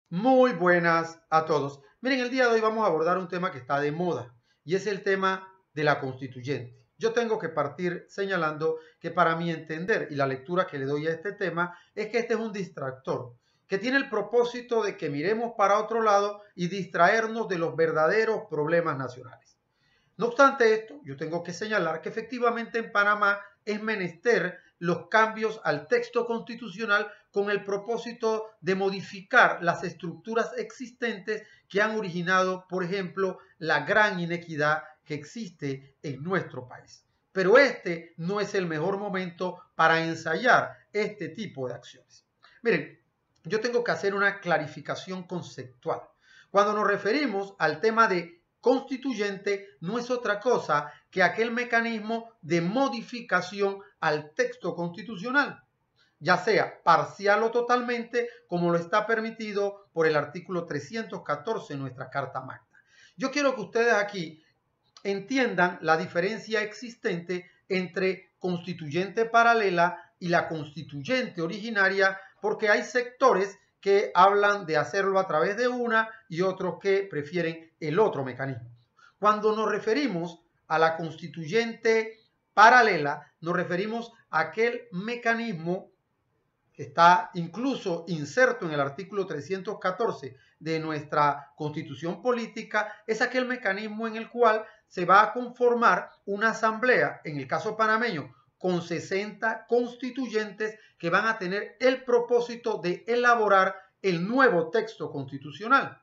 Muy buenas a todos. Miren, el día de hoy vamos a abordar un tema que está de moda y es el tema de la constituyente. Yo tengo que partir señalando que para mi entender y la lectura que le doy a este tema es que este es un distractor que tiene el propósito de que miremos para otro lado y distraernos de los verdaderos problemas nacionales. No obstante esto, yo tengo que señalar que efectivamente en Panamá es menester los cambios al texto constitucional con el propósito de modificar las estructuras existentes que han originado, por ejemplo, la gran inequidad que existe en nuestro país. Pero este no es el mejor momento para ensayar este tipo de acciones. Miren, yo tengo que hacer una clarificación conceptual. Cuando nos referimos al tema de constituyente, no es otra cosa que aquel mecanismo de modificación al texto constitucional, ya sea parcial o totalmente, como lo está permitido por el artículo 314 de nuestra Carta Magna. Yo quiero que ustedes aquí entiendan la diferencia existente entre constituyente paralela y la constituyente originaria, porque hay sectores que hablan de hacerlo a través de una y otros que prefieren el otro mecanismo. Cuando nos referimos a la constituyente paralela, nos referimos a aquel mecanismo que está incluso inserto en el artículo 314 de nuestra Constitución Política, es aquel mecanismo en el cual se va a conformar una asamblea, en el caso panameño, con 60 constituyentes que van a tener el propósito de elaborar el nuevo texto constitucional.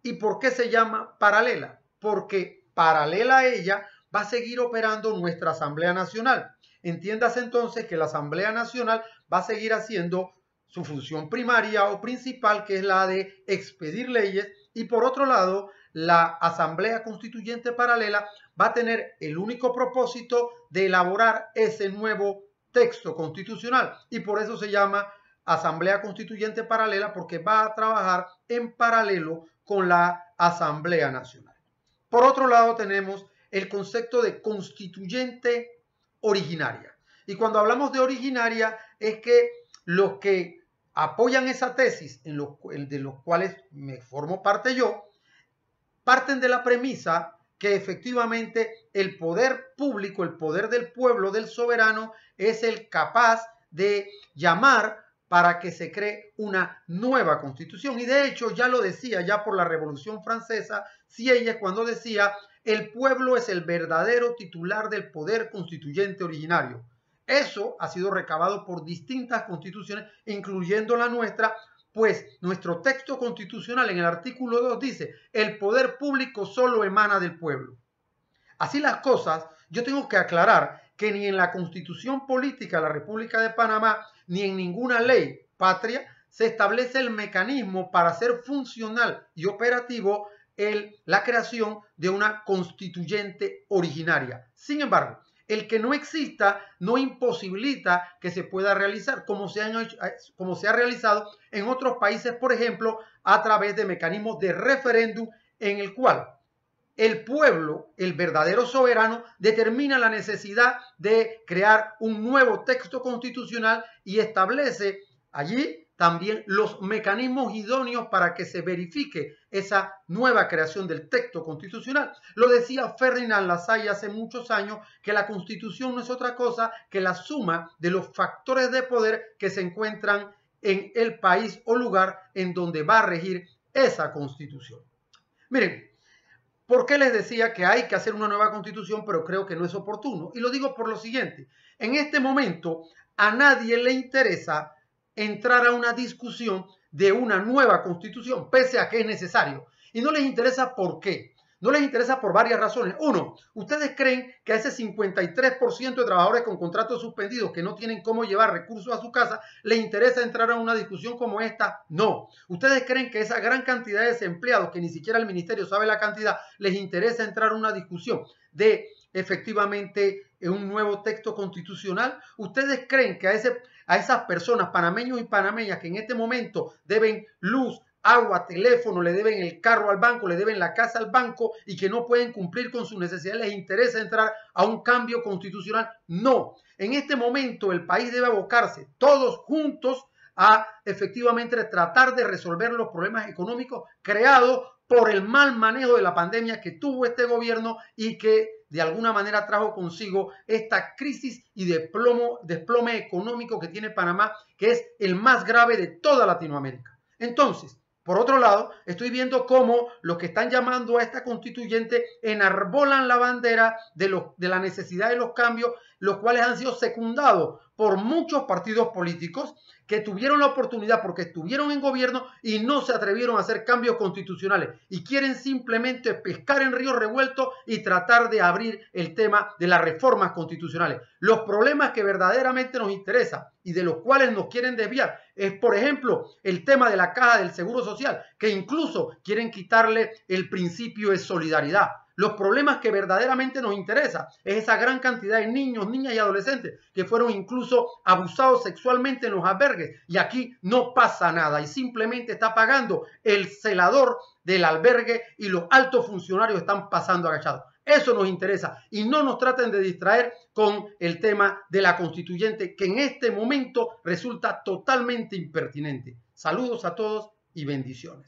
¿Y por qué se llama paralela? Porque paralela a ella va a seguir operando nuestra Asamblea Nacional. Entiéndase entonces que la Asamblea Nacional va a seguir haciendo su función primaria o principal, que es la de expedir leyes, y por otro lado, la Asamblea Constituyente Paralela va a tener el único propósito de elaborar ese nuevo texto constitucional, y por eso se llama Asamblea Constituyente Paralela, porque va a trabajar en paralelo con la Asamblea Nacional. Por otro lado, tenemos el concepto de constituyente originaria. Y cuando hablamos de originaria, es que los que apoyan esa tesis, de los cuales me formo parte yo, parten de la premisa que efectivamente el poder público, el poder del pueblo, del soberano, es el capaz de llamar para que se cree una nueva constitución. Y de hecho ya lo decía ya por la Revolución Francesa, Sieyes, cuando decía: el pueblo es el verdadero titular del poder constituyente originario. Eso ha sido recabado por distintas constituciones, incluyendo la nuestra, pues nuestro texto constitucional en el artículo 2 dice: el poder público solo emana del pueblo. Así las cosas, yo tengo que aclarar que ni en la Constitución Política de la República de Panamá, ni en ninguna ley patria, se establece el mecanismo para hacer funcional y operativo la creación de una constituyente originaria. Sin embargo, el que no exista no imposibilita que se pueda realizar, como se ha realizado en otros países, por ejemplo, a través de mecanismos de referéndum en el cual el pueblo, el verdadero soberano, determina la necesidad de crear un nuevo texto constitucional y establece allí también los mecanismos idóneos para que se verifique esa nueva creación del texto constitucional. Lo decía Ferdinand Lassalle hace muchos años, que la Constitución no es otra cosa que la suma de los factores de poder que se encuentran en el país o lugar en donde va a regir esa Constitución. Miren, ¿por qué les decía que hay que hacer una nueva constitución, pero creo que no es oportuno? Y lo digo por lo siguiente: en este momento a nadie le interesa entrar a una discusión de una nueva constitución, pese a que es necesario. Y no les interesa por qué. No les interesa por varias razones. Uno, ¿ustedes creen que a ese 53% de trabajadores con contratos suspendidos que no tienen cómo llevar recursos a su casa les interesa entrar a una discusión como esta? No. ¿Ustedes creen que esa gran cantidad de desempleados, que ni siquiera el ministerio sabe la cantidad, les interesa entrar a una discusión de efectivamente un nuevo texto constitucional? ¿Ustedes creen que a esas personas, panameños y panameñas, que en este momento deben luz, agua, teléfono, le deben el carro al banco, le deben la casa al banco y que no pueden cumplir con sus necesidades, les interesa entrar a un cambio constitucional? No. En este momento el país debe abocarse todos juntos a efectivamente tratar de resolver los problemas económicos creados por el mal manejo de la pandemia que tuvo este gobierno y que de alguna manera trajo consigo esta crisis y desplome económico que tiene Panamá, que es el más grave de toda Latinoamérica. Entonces, por otro lado, estoy viendo cómo los que están llamando a esta constituyente enarbolan la bandera de la necesidad de los cambios, los cuales han sido secundados por muchos partidos políticos que tuvieron la oportunidad porque estuvieron en gobierno y no se atrevieron a hacer cambios constitucionales y quieren simplemente pescar en río revuelto y tratar de abrir el tema de las reformas constitucionales. Los problemas que verdaderamente nos interesan y de los cuales nos quieren desviar es, por ejemplo, el tema de la caja del Seguro Social, que incluso quieren quitarle el principio de solidaridad. Los problemas que verdaderamente nos interesa es esa gran cantidad de niños, niñas y adolescentes que fueron incluso abusados sexualmente en los albergues y aquí no pasa nada y simplemente está pagando el celador del albergue y los altos funcionarios están pasando agachados. Eso nos interesa y no nos traten de distraer con el tema de la constituyente que en este momento resulta totalmente impertinente. Saludos a todos y bendiciones.